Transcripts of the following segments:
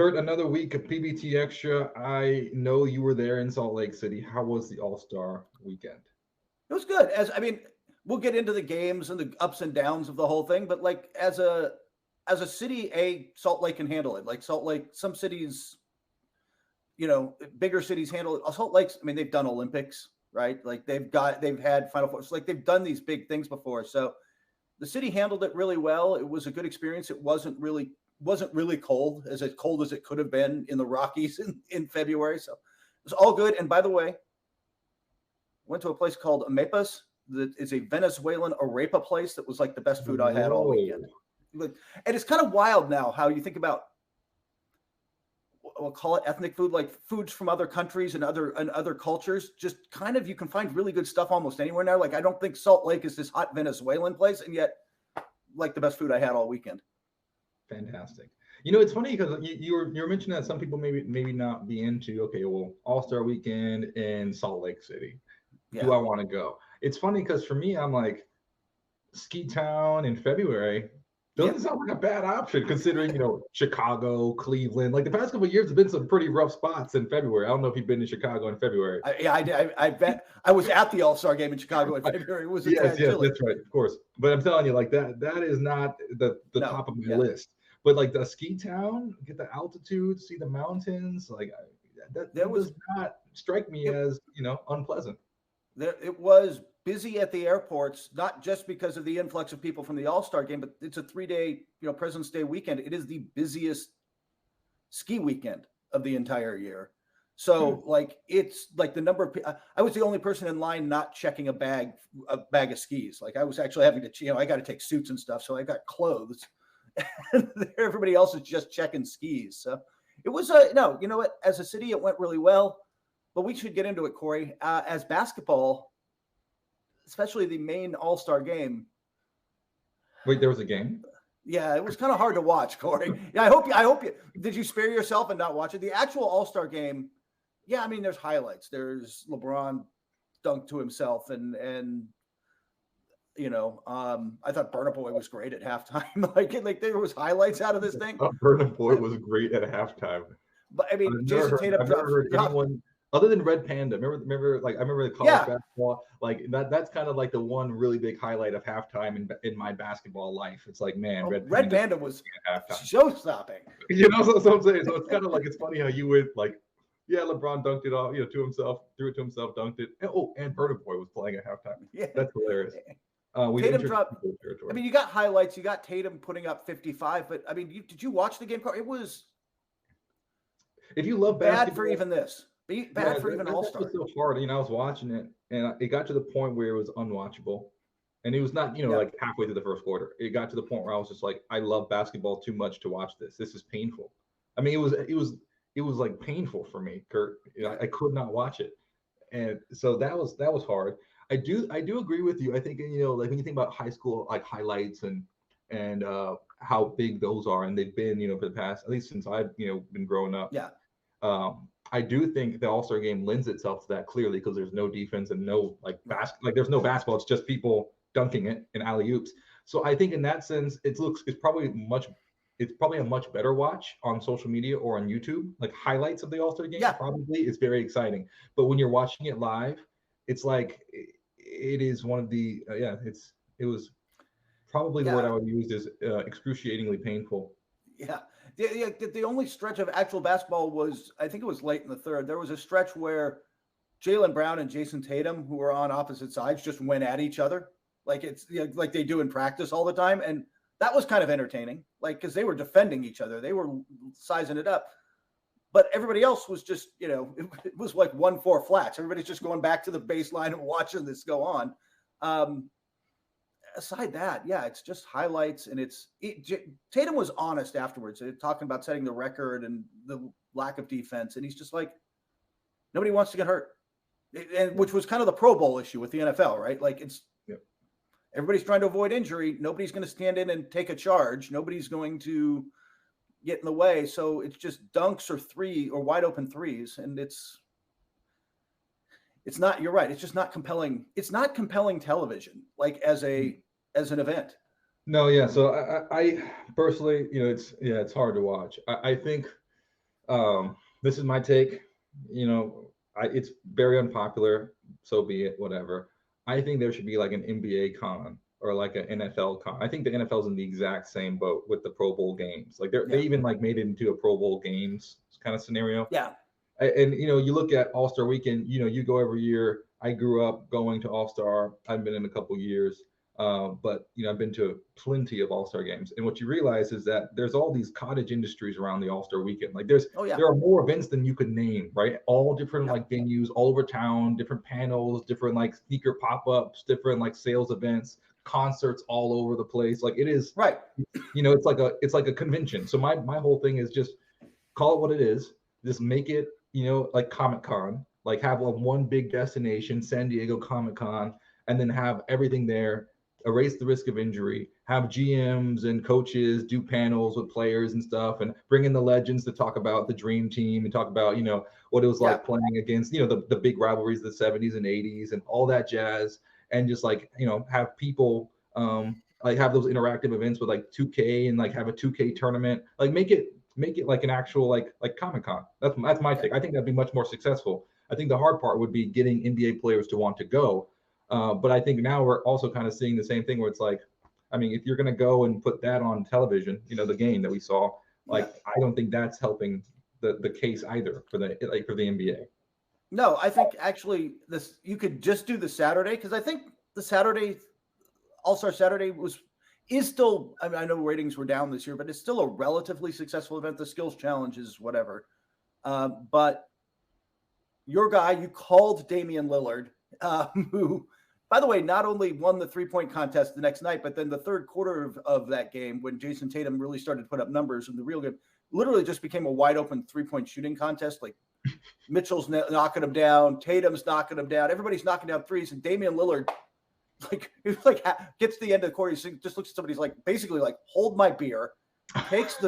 Kurt, another week of PBT Extra. I know you were there in Salt Lake City. How was the AllStar Weekend? It was good. We'll get into the games and the ups and downs of the whole thing, but like as a city, Salt Lake can handle it. Like Salt Lake, some cities, bigger cities handle it. Salt Lake's, they've done Olympics, right? Like they've had Final Four. So like they've done these big things before. So the city handled it really well. It was a good experience. It wasn't really cold as it could have been in the Rockies in February. So it was all good. And by the way, went to a place called Amepas. That is a Venezuelan arepa place that was like the best food I had all weekend. And it's kind of wild now how you think about, we'll call it ethnic food, like foods from other countries and other cultures. Just kind of, you can find really good stuff almost anywhere now. Like I don't think Salt Lake is this hot Venezuelan place, and yet like the best food I had all weekend. Fantastic. It's funny because you were mentioning that some people maybe not be into, okay, well, AllStar Weekend in Salt Lake City. Yeah. Do I want to go? It's funny because for me, I'm like, Ski Town in February doesn't sound like a bad option considering, Chicago, Cleveland. Like the past couple of years have been some pretty rough spots in February. I don't know if you've been to Chicago in February. I bet I was at the AllStar Game in Chicago in February. It was yes, that's right, of course. But I'm telling you, like that is not the top of my list. But like the Ski Town, get the altitude, see the mountains, like that does not strike me as unpleasant. It was busy at the airports, not just because of the influx of people from the AllStar Game, but it's a 3-day, President's Day weekend. It is the busiest ski weekend of the entire year. So like, it's like the number of I was the only person in line not checking a bag of skis. Like I was actually having to, I got to take suits and stuff. So I got clothes. Everybody else is just checking skis. So it was no, you know what? As a city, it went really well. But we should get into it, Corey. As basketball, especially the main AllStar Game. Wait, there was a game? Yeah, it was kind of hard to watch, Corey. Yeah, I hope you did. You spare yourself and not watch it? The actual AllStar Game. Yeah, there's highlights. There's LeBron dunked to himself, and I thought Burna Boy was great at halftime. like there was highlights out of this thing. Burna Boy was great at halftime. But Jason Tatum. I've never heard anyone other than Red Panda. Remember the college basketball. Like that's kind of like the one really big highlight of halftime in my basketball life. It's like, man, Red Panda was show stopping. So I'm saying. So it's kind of like, it's funny how you would like. Yeah, LeBron dunked it off, to himself, threw it to himself, dunked it. And Burna Boy was playing at halftime. Yeah, that's hilarious. Tatum dropped. You got highlights. You got Tatum putting up 55, but did you watch the game? It was. If you love bad basketball, for even this, bad for even AllStar. It was so hard. I was watching it, and it got to the point where it was unwatchable, and it was not, like halfway through the first quarter. It got to the point where I was just like, I love basketball too much to watch this. This is painful. It was like painful for me, Kurt. I could not watch it, and so that was hard. I do agree with you. I think like when you think about high school like highlights and how big those are, and they've been for the past, at least since I've been growing up. Yeah. I do think the AllStar Game lends itself to that clearly because there's no defense and no there's no basketball. It's just people dunking it in alley oops. So I think in that sense, it's probably a much better watch on social media or on YouTube. Like highlights of the AllStar Game probably is very exciting. But when you're watching it live, it's like it is one of the it was probably the word I would use is excruciatingly painful. Yeah. The only stretch of actual basketball was, I think it was late in the third. There was a stretch where Jaylen Brown and Jason Tatum, who were on opposite sides, just went at each other like it's like they do in practice all the time, and that was kind of entertaining. Like because they were defending each other, they were sizing it up, but everybody else was just it was like 1-4 flats. Everybody's just going back to the baseline and watching this go on. Aside that, it's just highlights, and Tatum was honest afterwards, talking about setting the record and the lack of defense, and he's just like, nobody wants to get hurt, and which was kind of the Pro Bowl issue with the NFL, right? Like everybody's trying to avoid injury. Nobody's going to stand in and take a charge. Nobody's going to get in the way. So it's just dunks or wide open threes, and it's not, you're right. It's just not compelling. It's not compelling television, like as an event. No. Yeah. So I personally, it's hard to watch. I think This is my take. You know, it's very unpopular. So be it. Whatever. I think there should be like an NBA con or like an NFL con. I think the NFL's in the exact same boat with the Pro Bowl games. Like they even like made it into a Pro Bowl games kind of scenario. Yeah. And you know, you look at AllStar Weekend. You know, you go every year. I grew up going to AllStar. I've been in a couple years. But you know, I've been to plenty of AllStar games, and what you realize is that there's all these cottage industries around the AllStar Weekend. Like there are more events than you could name, right? All different like venues all over town, different panels, different like sneaker pop-ups, different like sales events, concerts all over the place. Like it is right. You know, it's like a convention. So my whole thing is just call it what it is. Just make it, you know, like Comic-Con. Like have one big destination, San Diego Comic-Con, and then have everything there. Erase the risk of injury, have GMs and coaches do panels with players and stuff, and bring in the legends to talk about the dream team and talk about, you know, what it was like playing against, you know, the big rivalries of the 70s and 80s and all that jazz. And just like, you know, have people like have those interactive events with like 2K and like have a 2K tournament, like make it like an actual like Comic-Con. That's my take. I think that'd be much more successful. I think the hard part would be getting NBA players to want to go. But I think now we're also kind of seeing the same thing where it's like, I mean, if you're going to go and put that on television, you know, the game that we saw, like, I don't think that's helping the case either for the NBA. No, I think actually you could just do the Saturday, because I think the Saturday, All-Star Saturday is still, I mean, I know ratings were down this year, but it's still a relatively successful event. The skills challenge is whatever. But your guy, you called Damian Lillard, who, by the way, not only won the 3-point contest the next night, but then the third quarter of that game, when Jason Tatum really started to put up numbers in the real game, literally just became a wide open 3-point shooting contest. Like Mitchell's knocking him down, Tatum's knocking him down, everybody's knocking down threes, and Damian Lillard, gets to the end of the court, he just looks at somebody, he's like, basically like, hold my beer, takes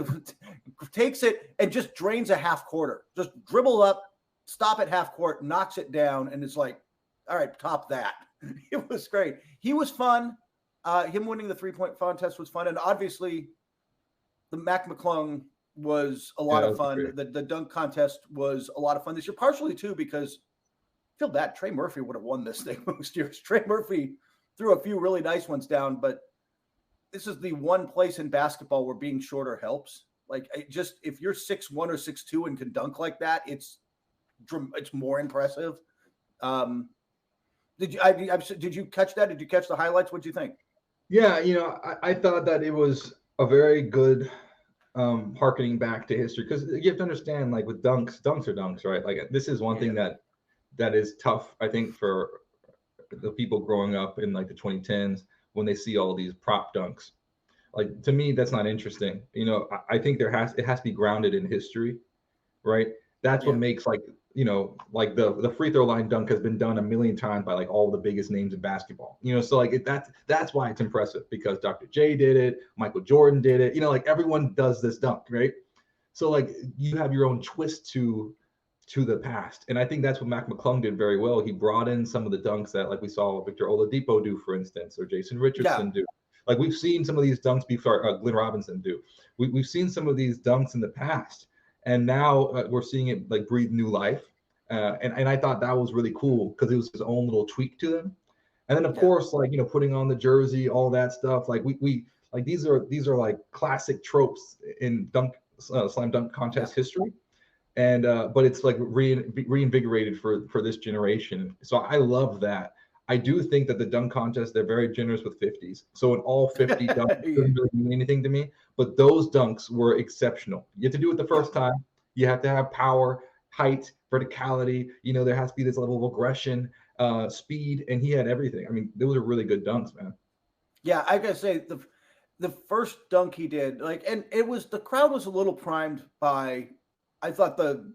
it and just drains a half quarter, just dribble up, stop at half court, knocks it down, and it's like, all right, top that. It was great. He was fun. Him winning the 3-point contest was fun. And obviously the McClung was a lot of fun. The dunk contest was a lot of fun this year, partially too, because I feel bad. Trey Murphy would have won this thing most years. Trey Murphy threw a few really nice ones down, but this is the one place in basketball where being shorter helps. Like, if you're 6'1" or 6'2" and can dunk like that, it's more impressive. Did you catch that? Did you catch the highlights? What do you think? Yeah, you know, I thought that it was a very good harkening back to history, because you have to understand, like with dunks are dunks, right? Like this is one thing that is tough, I think, for the people growing up in like the 2010s when they see all these prop dunks. Like, to me, that's not interesting. You know, I think it has to be grounded in history, right? That's what makes, like, you know, like the free throw line dunk has been done a million times by like all the biggest names in basketball, you know, so like that's why it's impressive, because Dr. J did it, Michael Jordan did it, you know, like everyone does this dunk, right? So like you have your own twist to the past, and I think that's what McClung did very well. He brought in some of the dunks that, like, we saw Victor Oladipo do, for instance, or Jason Richardson do. Like, we've seen some of these dunks before, Glenn Robinson do. We've seen some of these dunks in the past. And now we're seeing it like breathe new life. And I thought that was really cool, because it was his own little tweak to them. And then, of course, like, you know, putting on the jersey, all that stuff. Like we like these are like classic tropes in slam dunk contest history. And but it's like reinvigorated for this generation. So I love that. I do think that the dunk contest, they're very generous with 50s. So in all 50 dunks doesn't really mean anything to me. But those dunks were exceptional. You have to do it the first time. You have to have power, height, verticality. You know, there has to be this level of aggression, speed, and he had everything. I mean, those are really good dunks, man. Yeah, I gotta say the first dunk he did, like, and the crowd was a little primed by, I thought the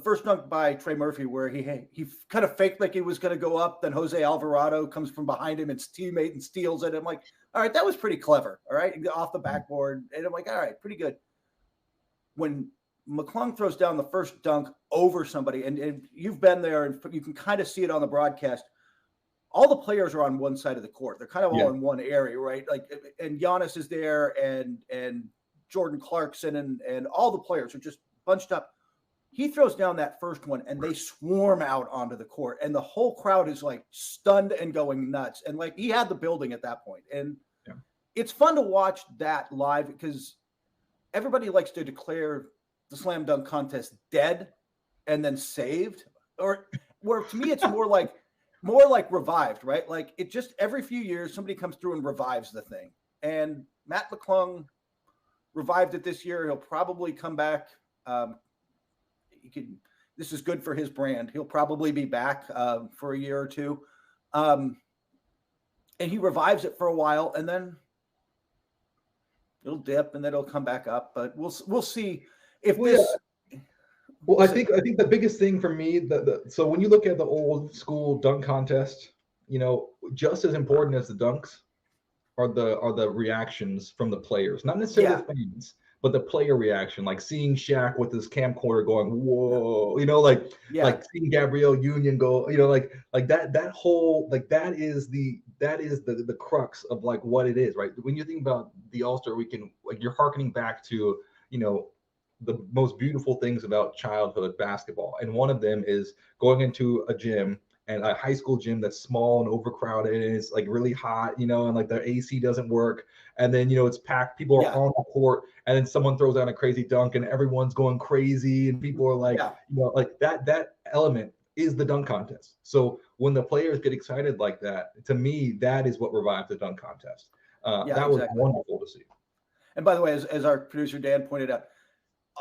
first dunk by Trey Murphy, where he kind of faked like he was going to go up, then Jose Alvarado comes from behind him, and teammate, and steals it. I'm like, all right, that was pretty clever. All right, off the backboard, and I'm like, all right, pretty good. When McClung throws down the first dunk over somebody, and you've been there, and you can kind of see it on the broadcast. All the players are on one side of the court. They're kind of all in one area, right? Like, and Giannis is there, and Jordan Clarkson, and all the players are just bunched up. He throws down that first one and they swarm out onto the court and the whole crowd is like stunned and going nuts. And like he had the building at that point. And it's fun to watch that live because everybody likes to declare the slam dunk contest dead and then saved, or where to me it's more like revived, right? Like it just every few years somebody comes through and revives the thing. And Matt McClung revived it this year. He'll probably come back. This is good for his brand. He'll probably be back for a year or two. And he revives it for a while and then it'll dip and then it'll come back up. But we'll see if this. Well, I think the biggest thing for me, so when you look at the old school dunk contest, just as important as the dunks are the reactions from the players, not necessarily the fans, but the player reaction, like seeing Shaq with his camcorder going, whoa, like seeing Gabrielle Union go, like that whole, like that is the crux of like what it is, right? When you think about the All-Star Weekend, like you're hearkening back to, the most beautiful things about childhood basketball. And one of them is going into a gym, and a high school gym that's small and overcrowded and it's like really hot, and like the AC doesn't work. And then, it's packed, people are on the court, and then someone throws down a crazy dunk and everyone's going crazy. And people are like, like that element is the dunk contest. So when the players get excited like that, to me, that is what revives the dunk contest. That was wonderful to see. And by the way, as our producer Dan pointed out,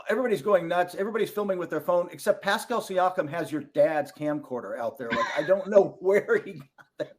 everybody's going nuts. Everybody's filming with their phone, except Pascal Siakam has your dad's camcorder out there. Like, I don't know where he got that.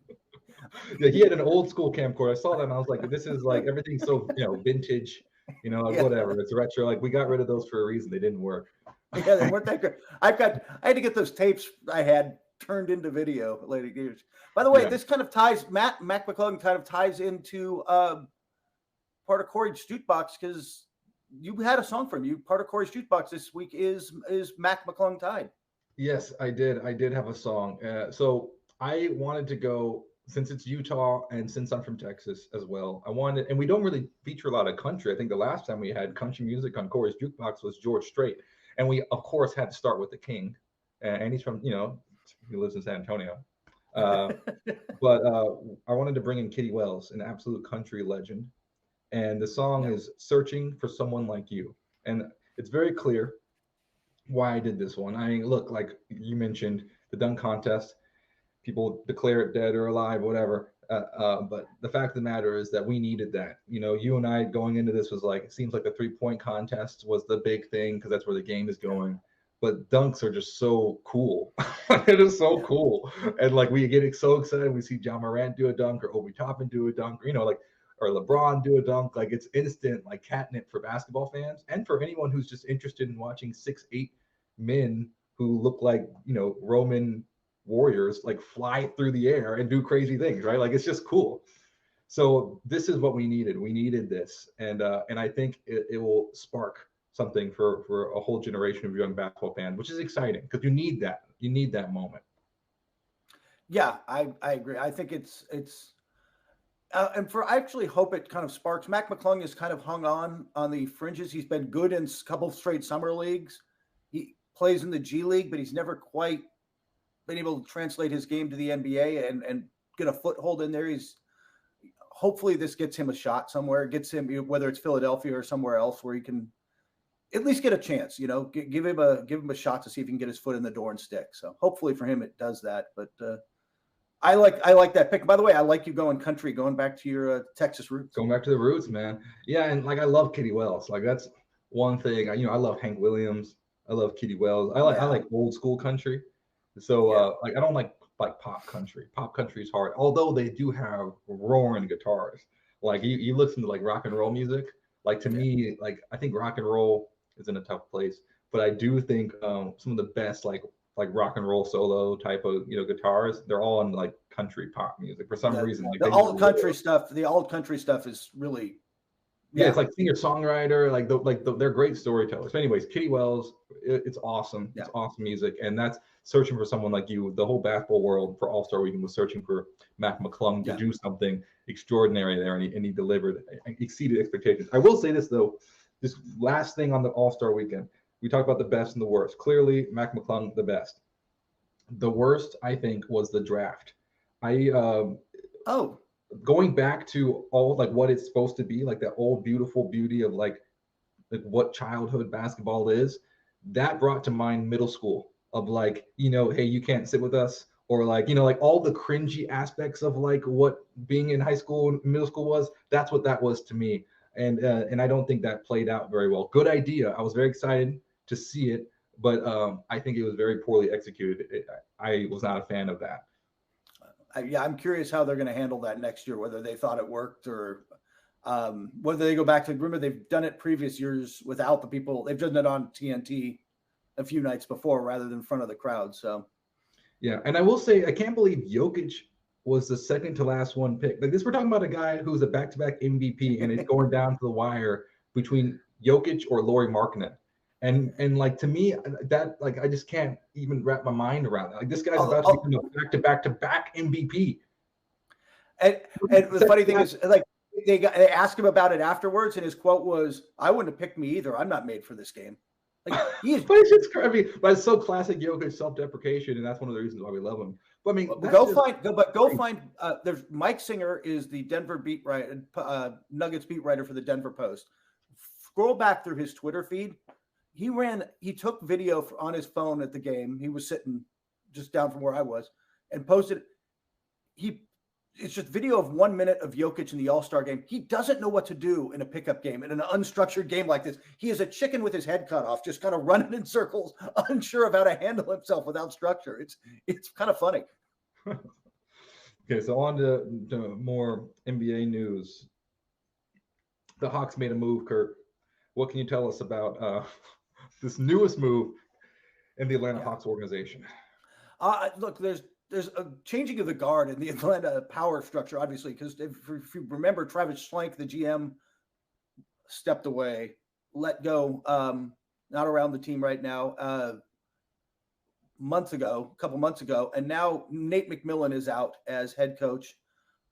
Yeah, he had an old school camcorder. I saw that and I was like, this is like everything's so vintage, whatever. It's retro. Like we got rid of those for a reason. They didn't work. Yeah, they weren't that good. I had to get those tapes I had turned into video later years. By the way, this kind of ties Mac McClung kind of ties into part of Corey's Jukebox because you had a song from you. Part of Corey's Jukebox this week is Mac McClung Tide. Yes, I did. I did have a song. So I wanted to go, since it's Utah and since I'm from Texas as well, and we don't really feature a lot of country. I think the last time we had country music on Corey's Jukebox was George Strait. And we, of course, had to start with the king. And he's from, he lives in San Antonio. But I wanted to bring in Kitty Wells, an absolute country legend. And the song is Searching for Someone Like You. And it's very clear why I did this one. I mean, look, like you mentioned, the dunk contest, people declare it dead or alive, whatever. But the fact of the matter is that we needed that. You and I going into this was like, it seems like the 3-point contest was the big thing because that's where the game is going. But dunks are just so cool. It is so cool. And like we get so excited. We see John Morant do a dunk or Obi Toppin do a dunk, or LeBron do a dunk. Like it's instant, like catnip for basketball fans and for anyone who's just interested in watching 6'8" men who look like, Roman warriors, like fly through the air and do crazy things, right? Like it's just cool. So this is what we needed. We needed this. And I think it will spark something for a whole generation of young basketball fans, which is exciting because you need that. You need that moment. Yeah, I agree. I think it's and I actually hope it kind of sparks. Mac McClung has kind of hung on the fringes. He's been good in a couple straight summer leagues. He plays in the G League, but he's never quite been able to translate his game to the NBA and get a foothold in there. Hopefully this gets him a shot somewhere, gets him, whether it's Philadelphia or somewhere else where he can at least get a chance, give him a shot to see if he can get his foot in the door and stick. So hopefully for him, it does that. But I like that pick. By the way, I like you going country, going back to your Texas roots. Going back to the roots, man. Yeah, and like I love Kitty Wells. Like that's one thing. I love Hank Williams. I love Kitty Wells. I like old school country. So like I don't like pop country. Pop country is hard. Although they do have roaring guitars. Like you listen to like rock and roll music. Like to me, like I think rock and roll is in a tough place. But I do think some of the best like rock and roll solo type of guitars, they're all in like country pop music for some reason. Like the alt country stuff. The alt country stuff is really it's like singer songwriter. They're great storytellers. But anyways, Kitty Wells, it's awesome. It's awesome music, and that's searching for someone like you. The whole basketball world for All-Star Weekend was searching for Mac McClung to do something extraordinary there, and he delivered, exceeded expectations. I will say this though, this last thing on the All-Star Weekend. We talked about the best and the worst. Clearly, McClung the best. The worst, I think, was the draft. I going back to all like what it's supposed to be, like that old beautiful beauty of like what childhood basketball is. That brought to mind middle school of like, hey, you can't sit with us, or like, like all the cringy aspects of like what being in high school and middle school was. That's what that was to me. And I don't think that played out very well. Good idea. I was very excited to see it, but I think it was very poorly executed. I was not a fan of that. I'm curious how they're going to handle that next year, whether they thought it worked or whether they go back to, remember, they've done it previous years without the people. They've done it on TNT a few nights before rather than in front of the crowd. So, yeah. And I will say, I can't believe Jokic was the second to last one pick. Like this, we're talking about a guy who's a back-to-back MVP, and it's going down to the wire between Jokic or Lauri Markkanen. And like to me, that like I just can't even wrap my mind around that. Like this guy's about to become a back-to-back MVP. And the funny thing is, like they asked him about it afterwards, and his quote was, "I wouldn't have picked me either. I'm not made for this game." Like but it's just, I mean, but it's so classic Jokic self-deprecation, and that's one of the reasons why we love him. But I mean, go find. There's Mike Singer is the Denver beat writer, Nuggets beat writer for the Denver Post. Scroll back through his Twitter feed. He took video on his phone at the game. He was sitting just down from where I was and posted. It's just video of 1 minute of Jokic in the All-Star game. He doesn't know what to do in a pickup game, in an unstructured game like this. He is a chicken with his head cut off, just kind of running in circles, unsure of how to handle himself without structure. It's kind of funny. Okay, so on to more NBA news. The Hawks made a move, Kurt. What can you tell us about this newest move in the Atlanta Hawks organization? Look, there's a changing of the guard in the Atlanta power structure, obviously, because if you remember, Travis Schlenk, the GM, stepped away, let go, not around the team right now, a couple months ago, and now Nate McMillan is out as head coach.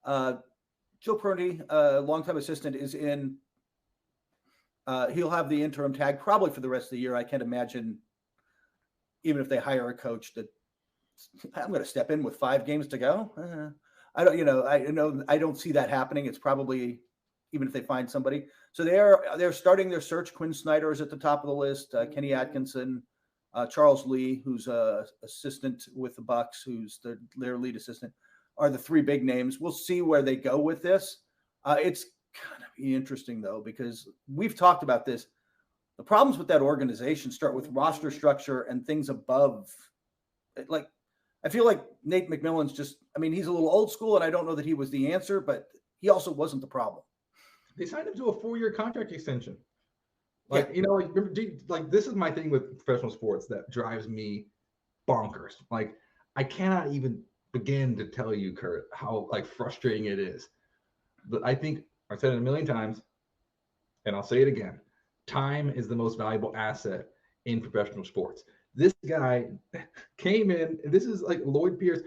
Joe Prunty, a longtime assistant, is in. He'll have the interim tag probably for the rest of the year. I can't imagine, even if they hire a coach, that I'm going to step in with 5 games to go. I don't see that happening. It's probably, even if they find somebody. So they're starting their search. Quinn Snyder is at the top of the list. Kenny Atkinson, Charles Lee, who's a assistant with the Bucks, who's their lead assistant, are the 3 big names. We'll see where they go with this. It's kind of interesting though, because we've talked about this. The problems with that organization start with roster structure and things above. Like, I feel like Nate McMillan's he's a little old school, and I don't know that he was the answer, but he also wasn't the problem. They signed him to a 4-year contract extension. This is my thing with professional sports that drives me bonkers. Like, I cannot even begin to tell you, Kurt, how like frustrating it is. But I think I've said it a million times, and I'll say it again. Time is the most valuable asset in professional sports. This guy came in, and this is like Lloyd Pierce.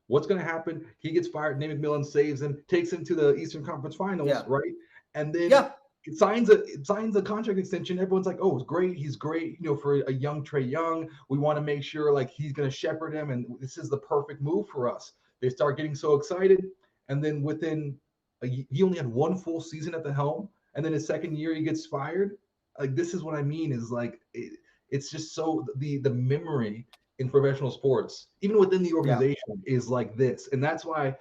What's going to happen? He gets fired. Nate McMillan saves him, takes him to the Eastern Conference Finals, right? And then signs a contract extension. Everyone's like, "Oh, it's great. He's great. For a young Trae Young, we want to make sure like he's going to shepherd him, and this is the perfect move for us." They start getting so excited, and then within he only had 1 full season at the helm, and then his second year he gets fired. Like, this is what I mean is like it's just so the memory in professional sports, even within the organization, is like this. And that's why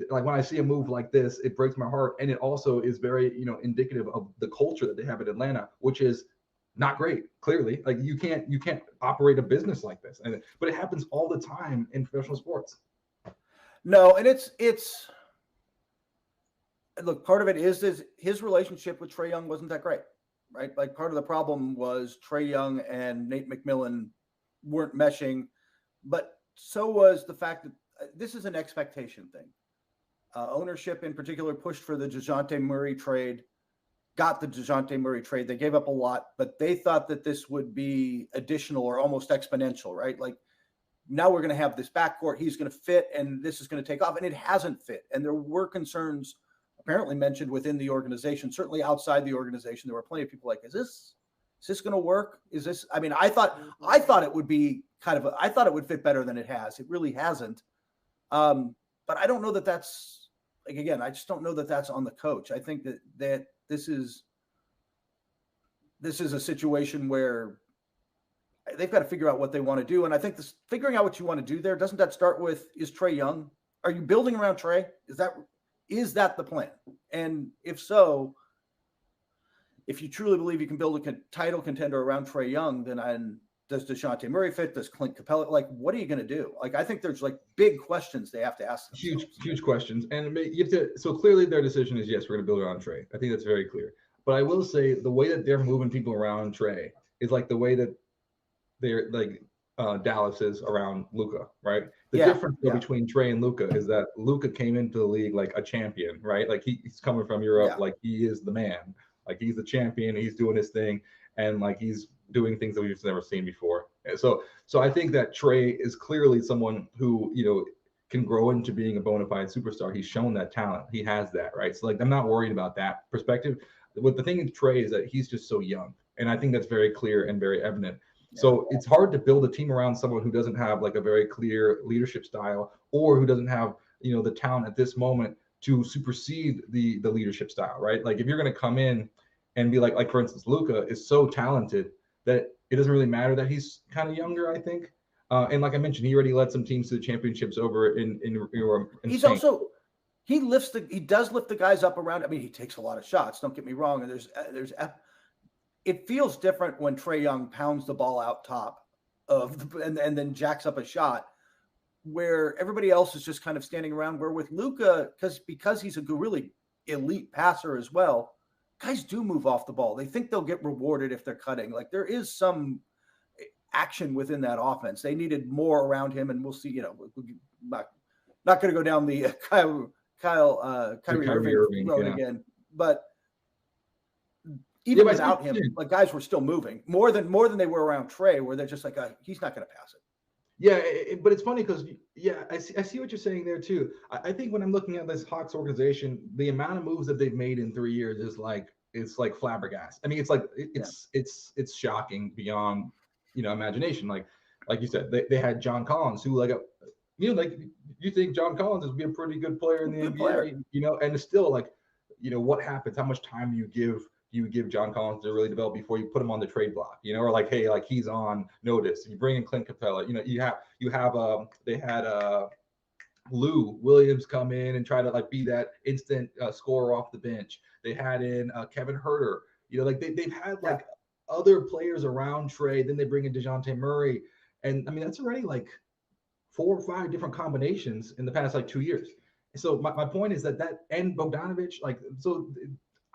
like when I see a move like this, it breaks my heart. And it also is very, indicative of the culture that they have in Atlanta, which is not great. Clearly, like you can't operate a business like this. But it happens all the time in professional sports. No, and it's look, part of it is his relationship with Trae Young wasn't that great. Right. Like, part of the problem was Trae Young and Nate McMillan weren't meshing, but so was the fact that this is an expectation thing. Ownership in particular pushed for the DeJounte Murray trade, got the DeJounte Murray trade. They gave up a lot, but they thought that this would be additional or almost exponential, right? Like, now we're going to have this backcourt. He's going to fit, and this is going to take off. And it hasn't fit. And there were concerns apparently mentioned within the organization, certainly outside the organization. There were plenty of people like, is this Is this going to work? Is this? I mean, I thought it would be I thought it would fit better than it has. It really hasn't. But I don't know that that's like, again, I just don't know that that's on the coach. I think that this is a situation where they've got to figure out what they want to do. And I think figuring out what you want to do there, doesn't that start with, is Trae young? Are you building around Trae? Is that the plan? And if so, if you truly believe you can build a title contender around Trae Young, then does DeJounte Murray fit? Does Clint Capela? Like, what are you going to do? Like, I think there's like big questions they have to ask themselves. Huge questions. And you have to, so clearly their decision is, yes, we're going to build around Trae. I think that's very clear. But I will say the way that they're moving people around Trae is like the way that they're like Dallas is around Luka, right? The difference between Trae and Luka is that Luka came into the league like a champion, right? Like he's coming from Europe, like he is the man, like he's the champion, he's doing his thing, and like he's doing things that we've never seen before. And so I think that Trae is clearly someone who, you know, can grow into being a bona fide superstar. He's shown that talent. He has that, right? So like I'm not worried about that perspective. What the thing with Trae is that he's just so young, and I think that's very clear and very evident. So it's hard to build a team around someone who doesn't have like a very clear leadership style, or who doesn't have, you know, the talent at this moment to supersede the leadership style, right? Like if you're going to come in and be like for instance, Luka is so talented that it doesn't really matter that he's kind of younger, I think. And like I mentioned, he already led some teams to the championships over in he's Spain. Also, he does lift the guys up around. I mean, he takes a lot of shots. Don't get me wrong. And it feels different when Trae Young pounds the ball out top and then jacks up a shot, where everybody else is just kind of standing around. Where with Luka, because he's a really elite passer as well, guys do move off the ball. They think they'll get rewarded if they're cutting. Like there is some action within that offense. They needed more around him, and we'll see. You know, not going to go down the Kyrie Irving road again, but. Even without him, like guys were still moving more than they were around Trae, where they're just like, he's not going to pass it. Yeah, but it's funny because I see what you're saying there too. I think when I'm looking at this Hawks organization, the amount of moves that they've made in 3 years is like flabbergasted. I mean, it's like it's shocking beyond, you know, imagination. Like you said, they had John Collins, who like you think John Collins would be a pretty good player in the NBA, you know, and it's still like, you know, what happens? How much time do you give John Collins to really develop before you put him on the trade block, you know, or like, hey, like he's on notice. You bring in Clint Capela, you know, they had Lou Williams come in and try to like be that instant scorer off the bench. They had in Kevin Huerter, you know, like they've had like other players around Trae. Then they bring in DeJounte Murray, and I mean that's already like 4 or 5 different combinations in the past like 2 years. So my point is that and Bogdanovich, like so.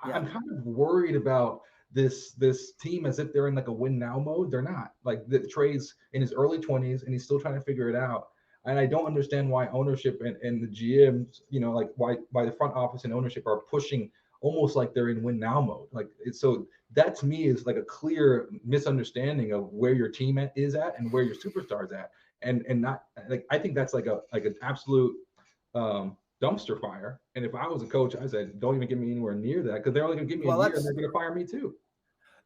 I'm kind of worried about this team as if they're in like a win now mode. They're not. Like the Trae's in his early 20s and he's still trying to figure it out. And I don't understand why ownership and the GMs, you know, like why the front office and ownership are pushing almost like they're in win now mode. Like so that to me is like a clear misunderstanding of where your team is at and where your superstar's at. And not like I think that's like an absolute dumpster fire. And if I was a coach, I said, don't even get me anywhere near that, because they're only going to give me a year and they're going to fire me too.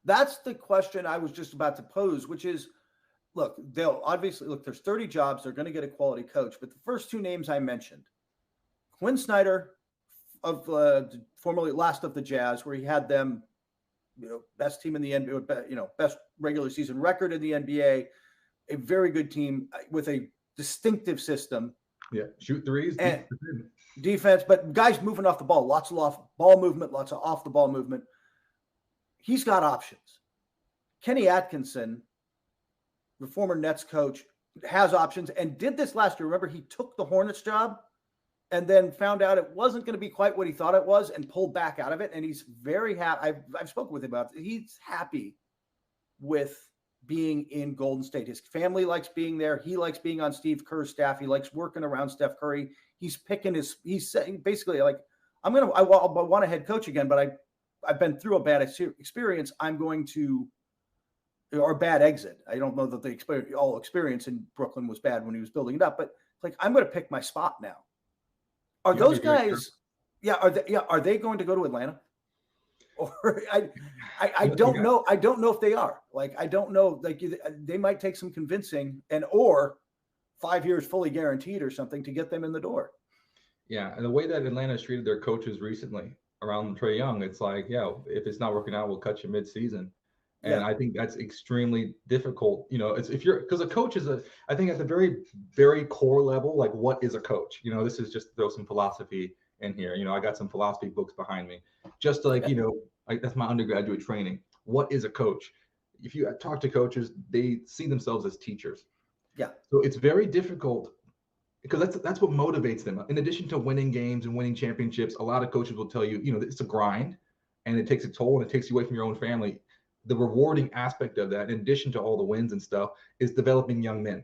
That's the question I was just about to pose, which is, look, there's 30 jobs. They're going to get a quality coach. But the first 2 names I mentioned, Quinn Snyder of formerly last of the Jazz, where he had them, you know, best team in the NBA, you know, best regular season record in the NBA, a very good team with a distinctive system. Yeah, shoot threes. And defense, but guys moving off the ball, lots of off ball movement, lots of off the ball movement. He's got options. Kenny Atkinson, the former Nets coach, has options and did this last year. Remember, he took the Hornets job and then found out it wasn't going to be quite what he thought it was and pulled back out of it. And he's very happy. I've spoken with him about it. He's happy with being in Golden State. His family likes being there. He likes being on Steve Kerr's staff. He likes working around Steph Curry. He's saying basically like, I want a head coach again, but I've been through a bad experience. I'm going to, or a bad exit. I don't know that the experience in Brooklyn was bad when he was building it up, but like, I'm going to pick my spot now. Are those guys? Yeah. Are they going to go to Atlanta? or I don't know. I don't know if they are. Like, I don't know. Like, they might take some convincing, or 5 years fully guaranteed or something to get them in the door. Yeah, and the way that Atlanta's treated their coaches recently around Trae Young, it's like, yeah, if it's not working out, we'll cut you mid-season. And I think that's extremely difficult. It's because a coach is I think at the very, very core level, like, what is a coach? This is just throw some philosophy in here. I got some philosophy books behind me, just to, like, like, that's my undergraduate training. What is a coach? If you talk to coaches, they see themselves as teachers. Yeah. So it's very difficult, because that's what motivates them. In addition to winning games and winning championships, a lot of coaches will tell you, it's a grind, and it takes a toll, and it takes you away from your own family. The rewarding aspect of that, in addition to all the wins and stuff, is developing young men,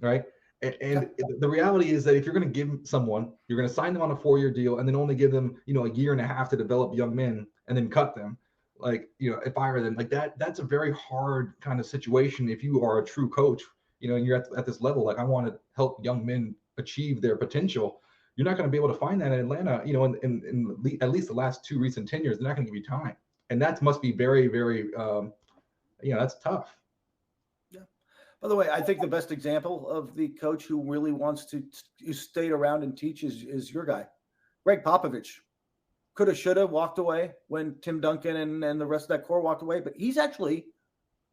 right? And the reality is that if you're going to give someone, you're going to sign them on a 4-year deal, and then only give them, a year and a half to develop young men, and then cut them, like, fire them, like that. That's a very hard kind of situation if you are a true coach, and you're at this level. Like, I want to help young men achieve their potential. You're not going to be able to find that in Atlanta, in at least the last 2 recent tenures. They're not going to give you time. And that must be very, very, that's tough. Yeah. By the way, I think the best example of the coach who really wants to stay around and teach is your guy, Greg Popovich. Coulda, shoulda, walked away when Tim Duncan and the rest of that core walked away. But he's actually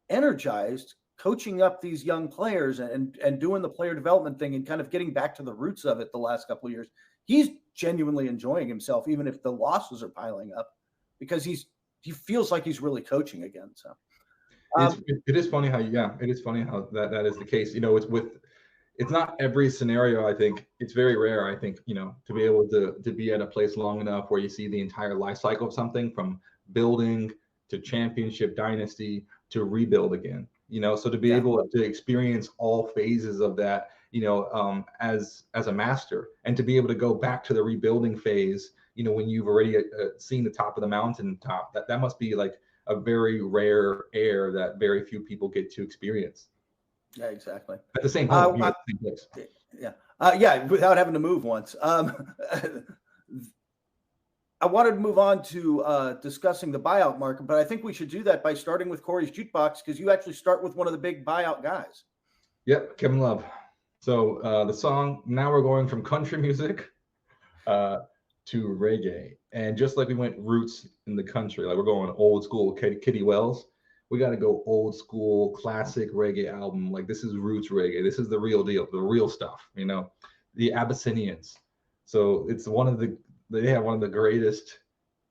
energized coaching up these young players and doing the player development thing and kind of getting back to the roots of it the last couple of years. He's genuinely enjoying himself, even if the losses are piling up, because he feels like he's really coaching again. So it is funny how that is the case. It's not every scenario. I think it's very rare. I think, to be able to be at a place long enough where you see the entire life cycle of something, from building to championship, dynasty, to rebuild again. So to be able to experience all phases of that, as a master, and to be able to go back to the rebuilding phase, when you've already seen the top of the mountain top, that must be like a very rare air that very few people get to experience. Yeah, exactly. At the same time, without having to move once. I wanted to move on to discussing the buyout market, but I think we should do that by starting with Corey's Jukebox, because you actually start with one of the big buyout guys. Yep, Kevin Love. So the song, now we're going from country music to reggae. And just like we went roots in the country, like we're going old school Kitty Wells, we got to go old school classic reggae album. Like, this is roots reggae. This is the real deal, the real stuff, the Abyssinians. So it's they have one of the greatest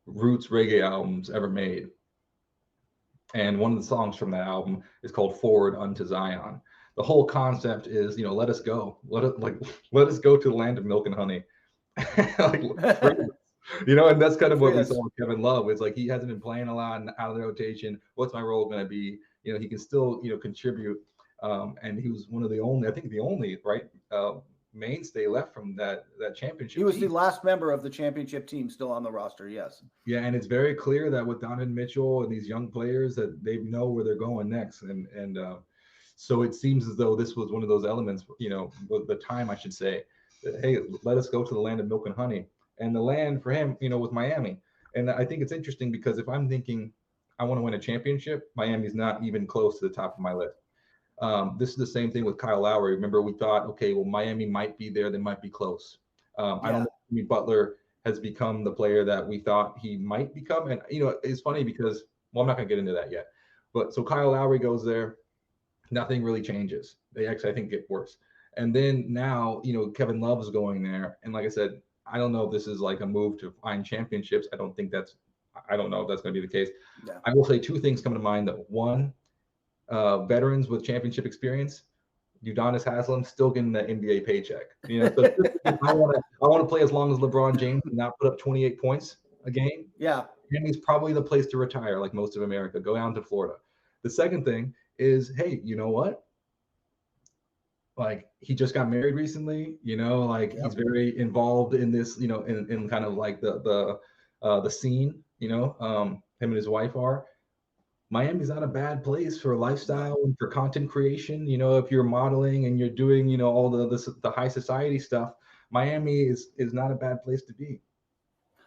roots reggae albums ever made. And one of the songs from that album is called Forward Unto Zion. The whole concept is, let us go. Let us go to the land of milk and honey. And that's kind of what we saw with Kevin Love. It's like, he hasn't been playing a lot and out of the rotation. What's my role going to be? He can still, contribute. And he was one of the only, right, mainstay left from that championship. He was the last member of the championship team still on the roster. Yes. Yeah, and it's very clear that with Donovan Mitchell and these young players, that they know where they're going next. And so it seems as though this was one of those elements, the time, I should say, that, hey, let us go to the land of milk and honey. And the land for him, was Miami. And I think it's interesting, because if I'm thinking I want to win a championship, Miami's not even close to the top of my list. This is the same thing with Kyle Lowry. Remember, we thought, okay, well, Miami might be there. They might be close. I don't know if Butler has become the player that we thought he might become. And, it's funny because, well, I'm not going to get into that yet. But so Kyle Lowry goes there. Nothing really changes. They actually, I think, get worse. And then now, Kevin Love is going there. And like I said, I don't know if this is like a move to find championships. I don't know if that's going to be the case. Yeah. I will say 2 things come to mind. That one, veterans with championship experience, Udonis Haslem still getting the NBA paycheck. So I want to play as long as LeBron James and not put up 28 points a game. Yeah. Miami's probably the place to retire, like most of America. Go down to Florida. The second thing is, hey, you know what? Like, he just got married recently, he's very involved in this, in kind of like the scene, him and his wife are. Miami's not a bad place for lifestyle and for content creation. If you're modeling and you're doing, all the high society stuff, Miami is not a bad place to be.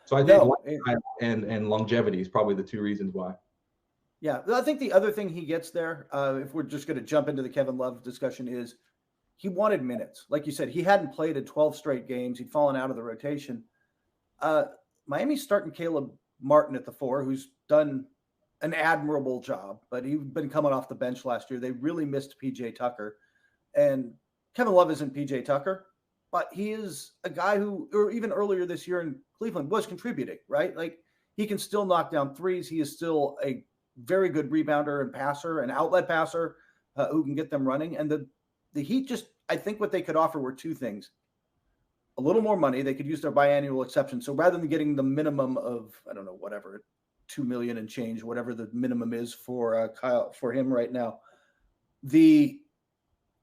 So I think and longevity is probably the two reasons why. Yeah, I think the other thing he gets there, if we're just going to jump into the Kevin Love discussion, is he wanted minutes. Like you said, he hadn't played in 12 straight games. He'd fallen out of the rotation. Miami's starting Caleb Martin at the 4, who's done an admirable job, but he'd been coming off the bench last year. They really missed PJ Tucker. And Kevin Love isn't PJ Tucker, but he is a guy who, or even earlier this year in Cleveland, was contributing, right? Like, he can still knock down threes. He is still a very good rebounder and passer, an outlet passer who can get them running. And the Heat just, I think what they could offer were two things. A little more money. They could use their biannual exception. So rather than getting the minimum of, I don't know, whatever, $2 million and change, whatever the minimum is for him right now, they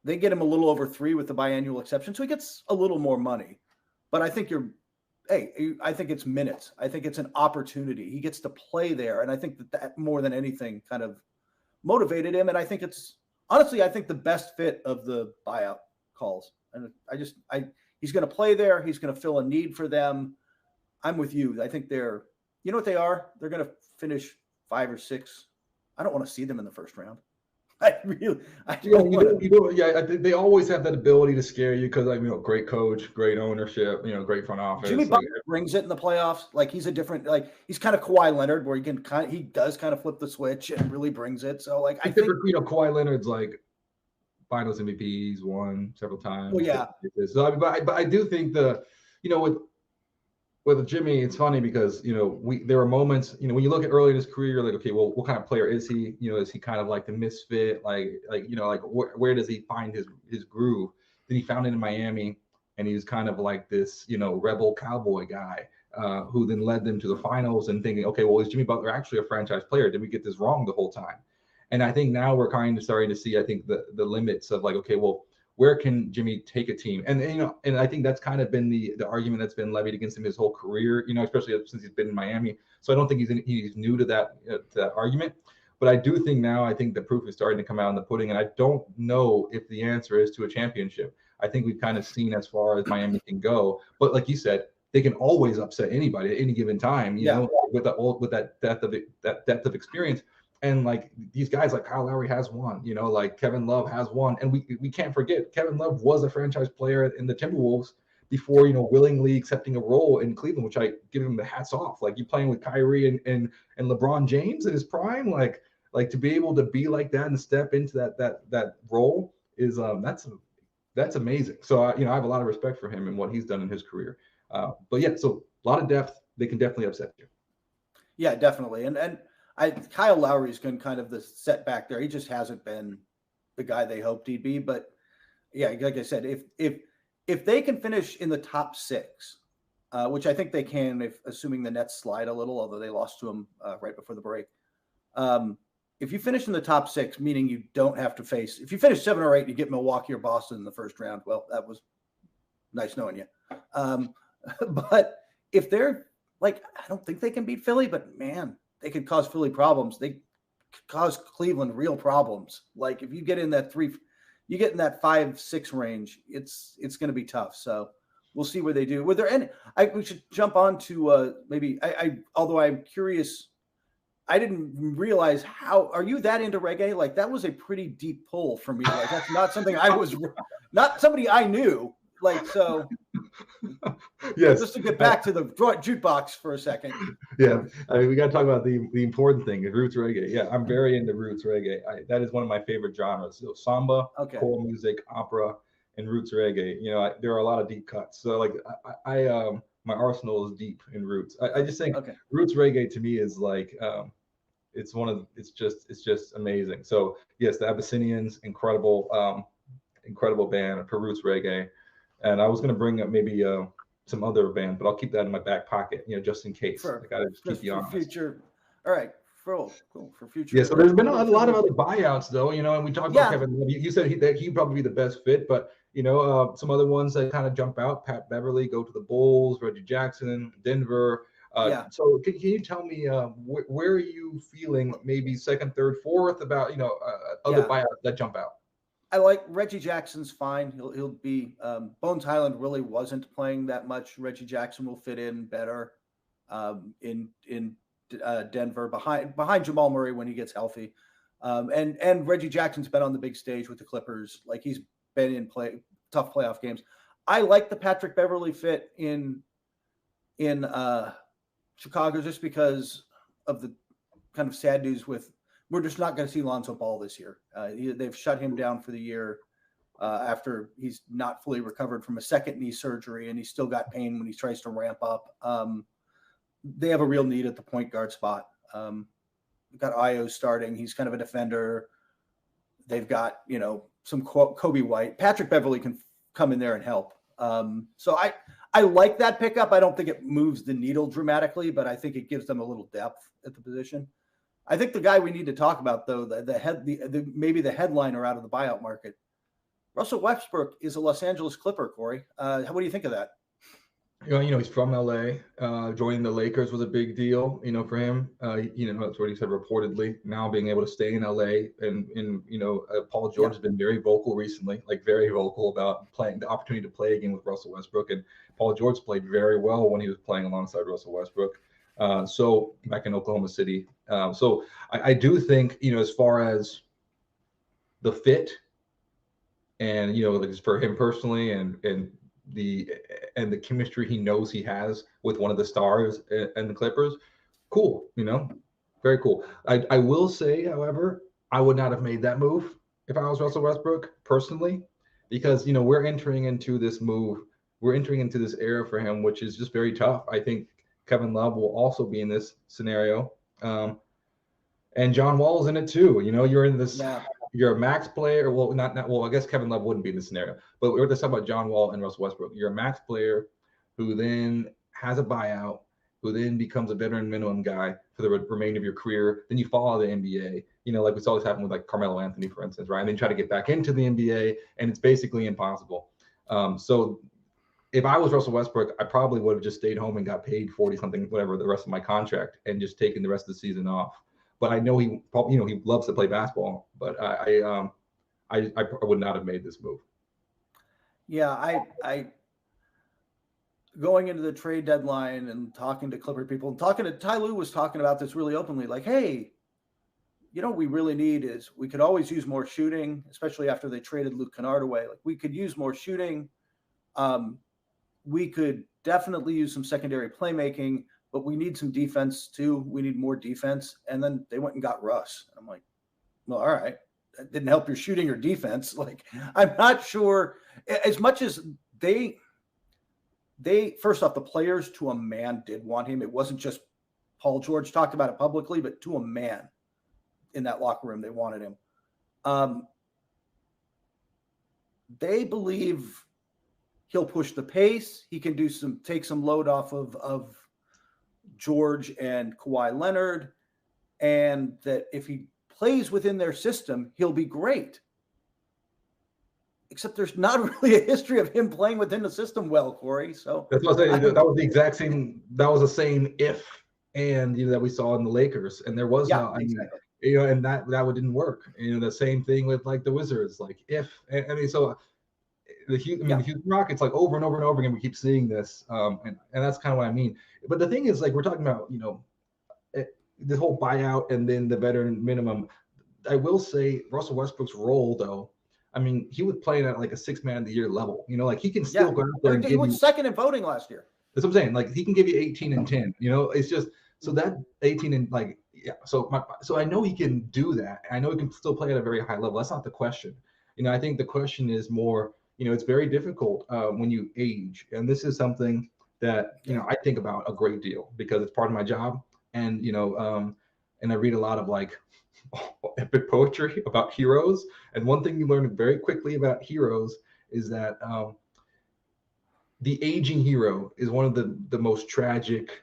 get him a little over 3 with the biannual exception. So he gets a little more money. But I think I think it's minutes. I think it's an opportunity. He gets to play there. And I think that more than anything kind of motivated him. And I think it's, honestly, I think the best fit of the buyout calls. And he's going to play there. He's going to fill a need for them. I'm with you. I think you know what they are? They're going to finish 5 or 6. I don't want to see them in the first round. I think they always have that ability to scare you because, great coach, great ownership, great front office. Jimmy Butler brings it in the playoffs. Like, he's a different, like, he's kind of Kawhi Leonard, where he does kind of flip the switch and really brings it. So, like, I think Kawhi Leonard's like Finals MVP. He's won several times. Well, yeah. So, but I do think with Jimmy, it's funny because, there are moments, when you look at early in his career, you're like, okay, well, what kind of player is he? Is he kind of like the misfit? Where does he find his groove? Then he found it in Miami, and he was kind of like this, rebel cowboy guy who then led them to the finals and thinking, okay, well, is Jimmy Butler actually a franchise player? Did we get this wrong the whole time? And I think now we're kind of starting to see, I think, the limits of like, okay, well, where can Jimmy take a team? And and I think that's kind of been the argument that's been levied against him his whole career, especially since he's been in Miami. So I don't think he's new to that argument. But I do think now, I think the proof is starting to come out in the pudding. And I don't know if the answer is to a championship. I think we've kind of seen as far as Miami can go. But like you said, they can always upset anybody at any given time, you know, with that depth of experience. And like these guys, like Kyle Lowry has won, like Kevin Love has won. And we can't forget Kevin Love was a franchise player in the Timberwolves before, willingly accepting a role in Cleveland, which I give him the hats off. Like, you playing with Kyrie and LeBron James in his prime, like to be able to be like that and step into that role is that's amazing. So I have a lot of respect for him and what he's done in his career. But yeah, so a lot of depth. They can definitely upset you. Yeah, definitely. And Kyle Lowry's been kind of the setback there. He just hasn't been the guy they hoped he'd be. But yeah, like I said, if they can finish in the top 6, which I think they can, assuming the Nets slide a little, although they lost to them right before the break. If you finish in the top 6, meaning you don't have to face, if you finish 7 or 8, you get Milwaukee or Boston in the first round. Well, that was nice knowing you. But if they're like, I don't think they can beat Philly, but man, they could cause Philly problems. They could cause Cleveland real problems. Like, if you get in that 5-6 range, it's going to be tough. So we'll see where they do. Were there any? We should jump on to maybe. Although I'm curious, I didn't realize how. Are you that into reggae? Like, that was a pretty deep pull for me. Like, that's not something not somebody I knew. Like, so. Yes. Just to get back to the jukebox for a second. Yeah, I mean, we got to talk about the important thing, roots reggae. Yeah, I'm very into roots reggae. That is one of my favorite genres. So samba, choral music, opera, and roots reggae. There are a lot of deep cuts. So like, my arsenal is deep in roots. I just think roots reggae to me is like, it's just amazing. So yes, the Abyssinians, incredible band for roots reggae. And I was going to bring up maybe some other band, but I'll keep that in my back pocket, just in case. I got to just keep you honest. Future. All right. Cool. For future. Yeah. So there's been a lot of other buyouts, though, and we talked about Kevin Love. You said he'd probably be the best fit, but some other ones that kind of jump out: Pat Beverly, go to the Bulls; Reggie Jackson, Denver. So can you tell me where are you feeling maybe second, third, fourth about other buyouts that jump out? I like Reggie Jackson's fine. He'll be Bones Highland really wasn't playing that much. Reggie Jackson will fit in better. in Denver behind Jamal Murray when he gets healthy. And Reggie Jackson's been on the big stage with the Clippers. Like, he's been in tough playoff games. I like the Patrick Beverley fit in Chicago just because of the kind of sad news with we're just not going to see Lonzo Ball this year. They've shut him down for the year after he's not fully recovered from a second knee surgery, and he's still got pain when he tries to ramp up. They have a real need at the point guard spot. We've got Io starting. He's kind of a defender. They've got, some Kobe White. Patrick Beverley can come in there and help. So I like that pickup. I don't think it moves the needle dramatically, but I think it gives them a little depth at the position. I think the guy we need to talk about, though, maybe the headliner out of the buyout market, Russell Westbrook is a Los Angeles Clipper, Corey. What do you think of that? He's from LA. Joining the Lakers was a big deal, for him. That's what he said reportedly. Now being able to stay in LA and Paul George has been very vocal recently, like very vocal about playing the opportunity to play again with Russell Westbrook. And Paul George played very well when he was playing alongside Russell Westbrook. So back in Oklahoma City. So I do think, as far as the fit and, like for him personally and the chemistry he knows he has with one of the stars and the Clippers, cool, very cool. I will say, however, I would not have made that move if I was Russell Westbrook personally, because, we're entering into this era for him, which is just very tough. I think Kevin Love will also be in this scenario. And John Wall's in it too. You're in this, you're a max player. Well, well, I guess Kevin Love wouldn't be in this scenario, but we're just talking about John Wall and Russell Westbrook. You're a max player who then has a buyout, who then becomes a veteran minimum guy for the remainder of your career. Then you fall out of the NBA. Like we saw this happen with like Carmelo Anthony, for instance, right? And then try to get back into the NBA, and it's basically impossible. So if I was Russell Westbrook, I probably would have just stayed home and got paid 40 something, whatever, the rest of my contract, and just taken the rest of the season off. But I know he loves to play basketball, but I would not have made this move. Yeah, I going into the trade deadline and talking to Clipper people and talking to Ty Lue was talking about this really openly, like, hey, what we really need is we could always use more shooting, especially after they traded Luke Kennard away. Like, we could use more shooting. We could definitely use some secondary playmaking, but we need some defense too. We need more defense. And then they went and got Russ. And I'm like, well, all right. That didn't help your shooting or defense. Like, I'm not sure as much as they first off, the players to a man did want him. It wasn't just Paul George talked about it publicly, but to a man in that locker room, they wanted him. They believe he'll push the pace. He can take some load off of George and Kawhi Leonard, and that if he plays within their system, he'll be great. Except there's not really a history of him playing within the system well, Corey. So that's what I saying. That was the exact same. That was the same if and that we saw in the Lakers, and there was no. Exactly. And that didn't work. The same thing with like the Wizards, like if so. The Houston Rockets, like over and over and over again, we keep seeing this, and that's kind of what I mean. But the thing is, like, we're talking about, this whole buyout and then the veteran minimum. I will say Russell Westbrook's role, though, I mean, he was playing at like a 6 man of the year level. Like he can still go out there and he was second in voting last year. That's what I'm saying. Like he can give you 18 and 10. It's just so that 18 and like So I know he can do that. I know he can still play at a very high level. That's not the question. I think the question is more. It's very difficult when you age, and this is something that I think about a great deal because it's part of my job, and and I read a lot of like epic poetry about heroes. And one thing you learn very quickly about heroes is that the aging hero is one of the most tragic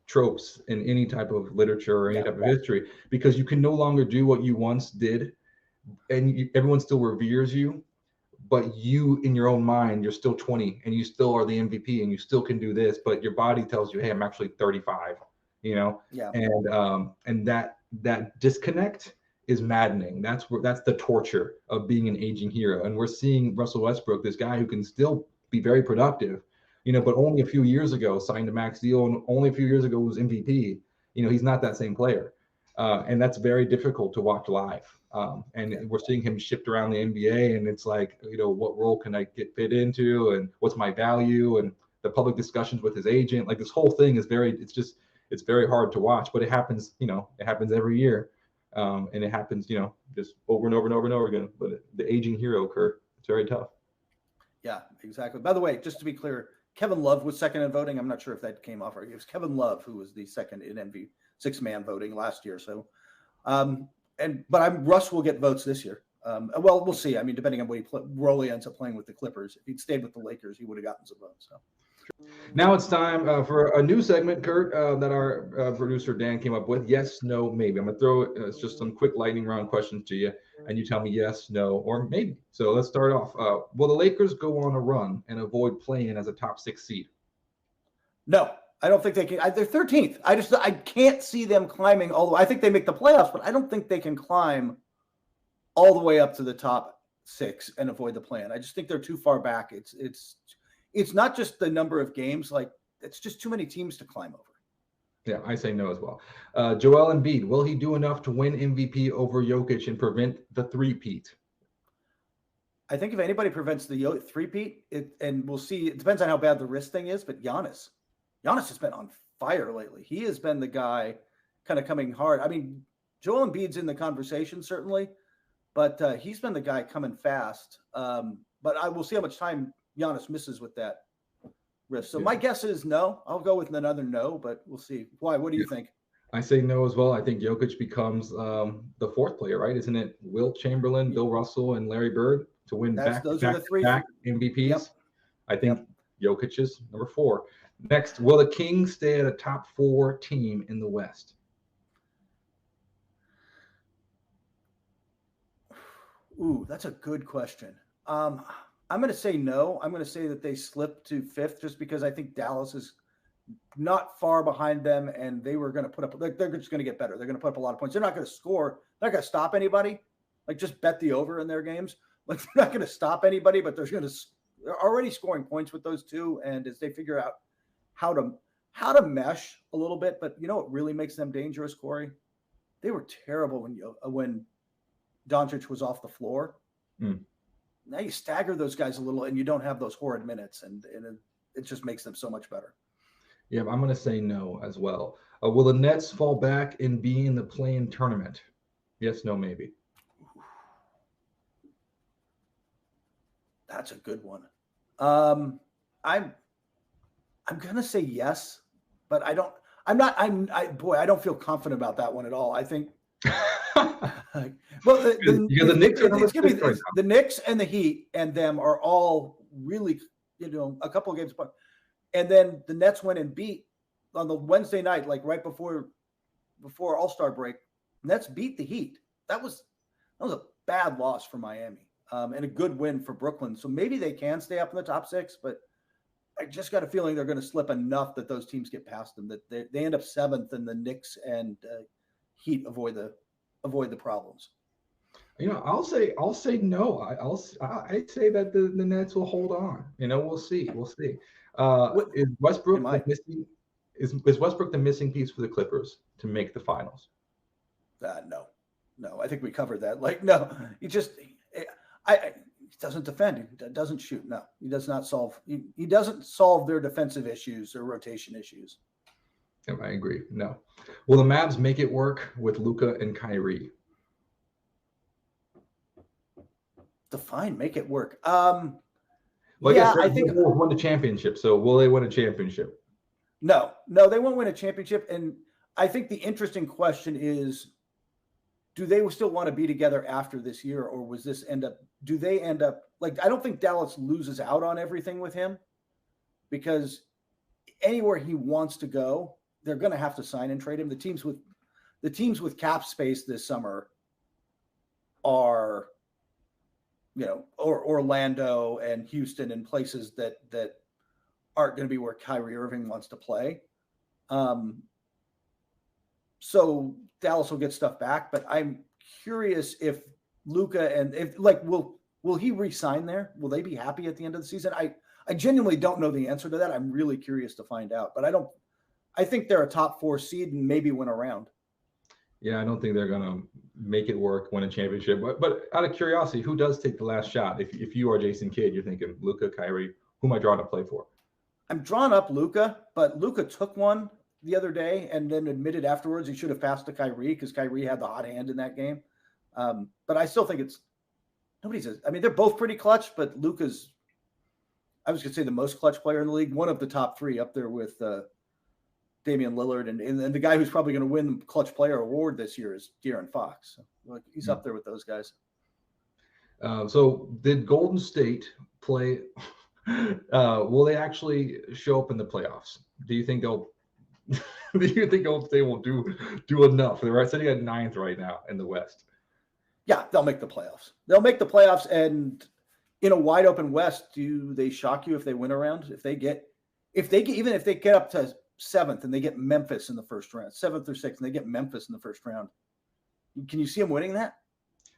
tropes in any type of literature or any type of history, because you can no longer do what you once did, and everyone still reveres you. But you, in your own mind, you're still 20 and you still are the MVP and you still can do this, but your body tells you, hey, I'm actually 35, and that disconnect is maddening. That's the torture of being an aging hero. And we're seeing Russell Westbrook, this guy who can still be very productive, but only a few years ago signed a max deal, and only a few years ago was MVP. He's not that same player. And that's very difficult to watch live. And we're seeing him shift around the NBA, and it's like, what role can I get fit into, and what's my value, and the public discussions with his agent. Like, this whole thing is it's very hard to watch, but it happens, it happens every year. And it happens, just over and over and over and over again. But the aging hero, Kurt, it's very tough. Yeah, exactly. By the way, just to be clear, Kevin Love was second in voting. I'm not sure if that came off. It was Kevin Love who was the second in MVP six-man voting last year. So, Russ will get votes this year. Well, we'll see. I mean, depending on what role he ends up playing with the Clippers. If he'd stayed with the Lakers, he would have gotten some votes. So. Now it's time for a new segment, Kurt, that our producer Dan came up with. Yes, no, maybe. I'm going to throw just some quick lightning round questions to you, and you tell me yes, no, or maybe. So let's start off. Will the Lakers go on a run and avoid playing as a top 6 seed? No, I don't think they can. They're 13th. I can't see them climbing all the way. I think they make the playoffs, but I don't think they can climb all the way up to the top 6 and avoid the plan. I just think they're too far back. It's not just the number of games. Like, it's just too many teams to climb over. Yeah, I say no as well. Joel Embiid, will he do enough to win MVP over Jokic and prevent the three-peat? I think if anybody prevents the three-peat, and we'll see, it depends on how bad the wrist thing is, but Giannis has been on fire lately. He has been the guy kind of coming hard. I mean, Joel Embiid's in the conversation, certainly, but he's been the guy coming fast. But I will see how much time Giannis misses with that wrist. So my guess is no. I'll go with another no, but we'll see. Why? What do you think? I say no as well. I think Jokic becomes the fourth player, right? Isn't it Wilt Chamberlain, Bill Russell, and Larry Bird to win back MVPs? Yep. I think Jokic is number 4. Next, will the Kings stay at a top 4 team in the West? Ooh, that's a good question. I'm going to say no. I'm going to say that they slip to 5th just because I think Dallas is not far behind them, and they were going to put up – they're just going to get better. They're going to put up a lot of points. They're not going to score. They're not going to stop anybody. Like, just bet the over in their games. Like, they're not going to stop anybody, but they're already scoring points with those two, and as they figure out how to mesh a little bit. But you know what really makes them dangerous, Corey? They were terrible when Doncic was off the floor. Now you stagger those guys a little, and you don't have those horrid minutes, and it just makes them so much better. Yeah, I'm going to say no as well. Will the Nets fall back and be in the play-in tournament? Yes, no, maybe. That's a good one. I'm going to say yes, but I don't feel confident about that one at all. I think well, the Knicks are the Knicks and the Heat and them are all really, a couple of games apart. And then the Nets went and beat on the Wednesday night, like right before All-Star break. Nets beat the Heat. That was a bad loss for Miami, and a good win for Brooklyn. So maybe they can stay up in the top 6, but I just got a feeling they're going to slip enough that those teams get past them, that they end up 7th, and the Knicks and Heat avoid the problems. I'll say no. I say that the Nets will hold on. We'll see. Is Westbrook the missing piece for the Clippers to make the finals? No. I think we covered that. Like, no, he doesn't defend. He doesn't shoot. No, he does not solve. He doesn't solve their defensive issues or rotation issues. Yeah, I agree. No. Will the Mavs make it work with Luka and Kyrie? Make it work. I think they'll win the championship. So will they win a championship? No, they won't win a championship. And I think the interesting question is, do they still want to be together after this year, or do they end up like, I don't think Dallas loses out on everything with him, because anywhere he wants to go, they're going to have to sign and trade him. The teams with cap space this summer are, or Orlando and Houston and places that aren't going to be where Kyrie Irving wants to play. So Dallas will get stuff back, but I'm curious if Luka will he re-sign there? Will they be happy at the end of the season? I I genuinely don't know the answer to that. I'm really curious to find out, but I think they're a top 4 seed and maybe win a round. Yeah, I don't think they're gonna make it work, win a championship. But out of curiosity, who does take the last shot? If you are Jason Kidd, you're thinking Luka, Kyrie, who am I drawing to play for? I'm drawing up Luka, but Luka took one the other day and then admitted afterwards he should have passed to Kyrie because Kyrie had the hot hand in that game. But I still think nobody says. I mean, they're both pretty clutch, but Luka's, I was going to say, the most clutch player in the league, one of the top 3 up there with Damian Lillard. And the guy who's probably going to win the clutch player award this year is De'Aaron Fox. So, he's up there with those guys. So did Golden State play? Will they actually show up in the playoffs? Do you think they'll? Do you think Golden State will do enough? They're sitting at 9th right now in the West. Yeah, they'll make the playoffs. They'll make the playoffs, and in a wide open West, do they shock you if they win a round? Even if they get up to 7th and they get Memphis in the first round, 7th or 6th, and they get Memphis in the first round, can you see them winning that?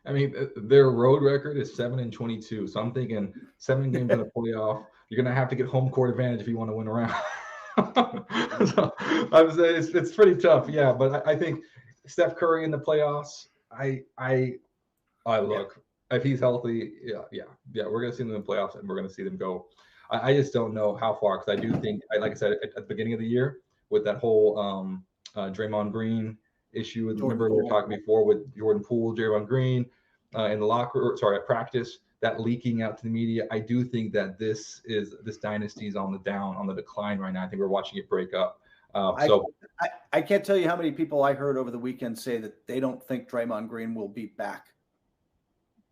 I mean, their road record is 7-22. So I'm thinking 7 games in the playoff. You're gonna have to get home court advantage if you want to win a round. So I'm saying it's pretty tough, yeah. But I think Steph Curry in the playoffs. Look, if he's healthy, yeah, we're gonna see them in the playoffs, and we're gonna see them go. I just don't know how far, because I do think, like I said at the beginning of the year, with that whole Draymond Green issue. Remember we were talking before with Jordan Poole, Draymond Green in the locker, at practice, that leaking out to the media. I do think that this dynasty is on the decline right now. I think we're watching it break up. I can't tell you how many people I heard over the weekend say that they don't think Draymond Green will be back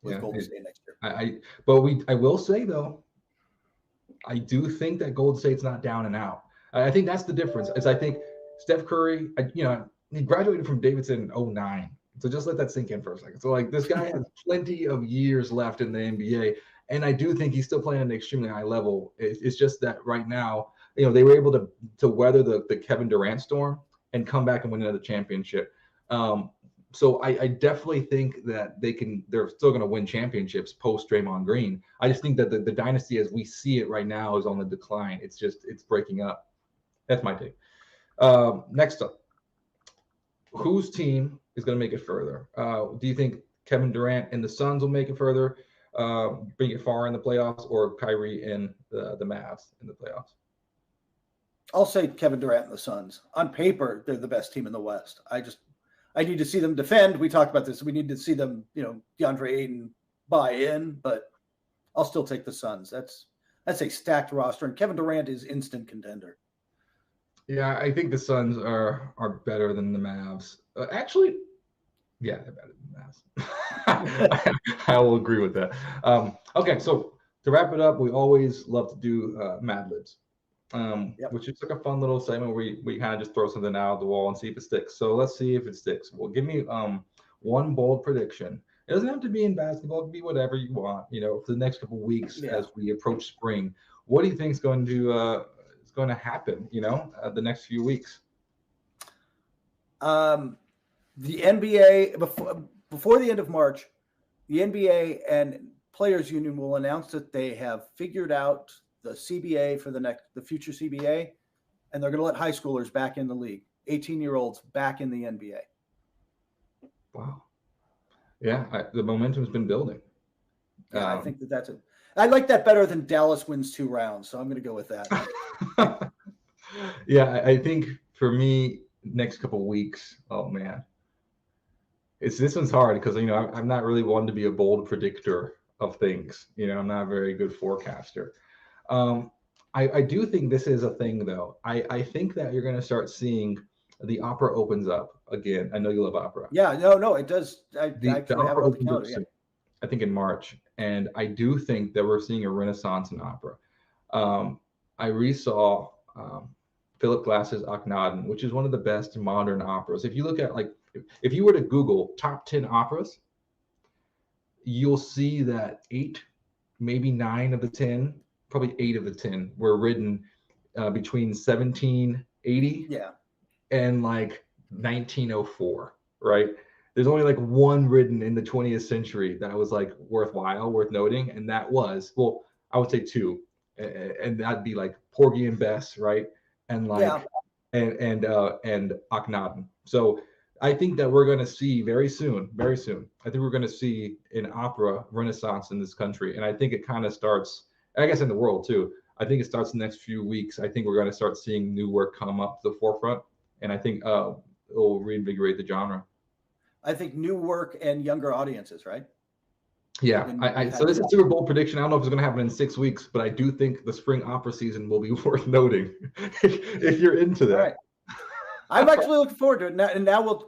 with Golden State next year. I will say though, I do think that Golden State's not down and out. I think that's the difference. I think Steph Curry, he graduated from Davidson in 2009. So just let that sink in for a second. So this guy has plenty of years left in the NBA. And I do think he's still playing at an extremely high level. It's just that right now, they were able to weather the Kevin Durant storm and come back and win another championship. So I definitely think that they're still going to win championships post Draymond Green. I just think that the dynasty as we see it right now is on the decline. It's breaking up. That's my take. Next up, whose team is going to make it further? Do you think Kevin Durant and the Suns will make it further, bring it far in the playoffs, or Kyrie and the Mavs in the playoffs? I'll say Kevin Durant and the Suns. On paper, they're the best team in the West. I need to see them defend. We talked about this. We need to see them, DeAndre Ayton buy in, but I'll still take the Suns. That's a stacked roster, and Kevin Durant is instant contender. Yeah, I think the Suns are better than the Mavs. Actually, yeah, they're better than the Mavs. I will agree with that. Okay, so to wrap it up, we always love to do Mad Libs. Which is like a fun little segment where we kind of just throw something out of the wall and see if it sticks. So let's see if it sticks. Well, give me one bold prediction. It doesn't have to be in basketball. It can be whatever you want. For the next couple of weeks as we approach spring. What do you think is going to happen? The next few weeks. The NBA before the end of March, the NBA and Players Union will announce that they have figured out the CBA for the future CBA, and they're going to let high schoolers back in the league, 18-year-olds back in the NBA. Wow. Yeah, the momentum's been building. Yeah, I think that's it. I like that better than Dallas wins 2 rounds, so I'm going to go with that. Yeah, I think for me, next couple of weeks, oh man, this one's hard because I'm not really one to be a bold predictor of things. I'm not a very good forecaster. I do think this is a thing, though. I think that you're going to start seeing the opera opens up again. I know you love opera. Yeah, no, it does. The opera opens up, I think, in March. And I do think that we're seeing a renaissance in opera. I resaw Philip Glass's Akhenaten, which is one of the best modern operas. If you look at, if you were to Google top 10 operas, you'll see that 8, maybe 9 of the 10, probably 8 of the 10 were written between 1780 and 1904, right? There's only one written in the 20th century that was worth noting, and that was, I would say 2, and that'd be like Porgy and Bess, right? And like Yeah. and Akhenaten. So I think that we're going to see very soon. I think we're going to see an opera renaissance in this country, and I think it kind of starts, I guess, in the world too. I think it starts in the next few weeks. I think we're going to start seeing new work come up to the forefront, and I think it will reinvigorate the genre. I think new work and younger audiences, right? Yeah, so this is a Super Bowl prediction. I don't know if it's going to happen in 6 weeks, but I do think the spring opera season will be worth noting if you're into that. All right. I'm actually looking forward to it. And now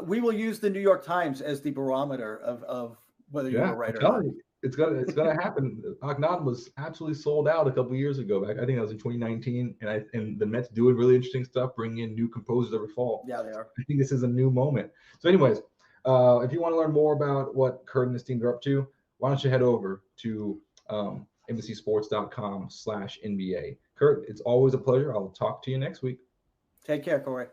we will use the New York Times as the barometer of whether you're right or not. It's gonna happen. Akhenaten was absolutely sold out a couple of years ago. I think that was in 2019, and the Mets doing really interesting stuff, bringing in new composers every fall. Yeah, they are. I think this is a new moment. So, anyways, if you want to learn more about what Kurt and his team are up to, why don't you head over to NBCSports.com/NBA. Kurt, it's always a pleasure. I'll talk to you next week. Take care, Corey.